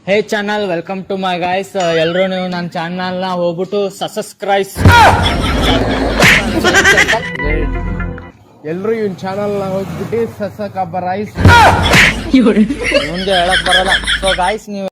Hey channel, welcome to my guys. ಎಲ್ಲರೂ ನೀವು ನನ್ನ ಚಾನಲ್ನ ಹೋಗ್ಬಿಟ್ಟು ಸಬ್ಸ್ಕ್ರೈಬ್. ಎಲ್ರು ಇವನ್ ಚಾನಲ್ ನ ಹೋಗ್ಬಿಟ್ಟು ಸಸಕಬರೈಸ್. ಮುಂದೆ ಹೇಳಕ್ ಬರಲ್ಲ. ಸೊ ಗೈಸ್, ನೀವು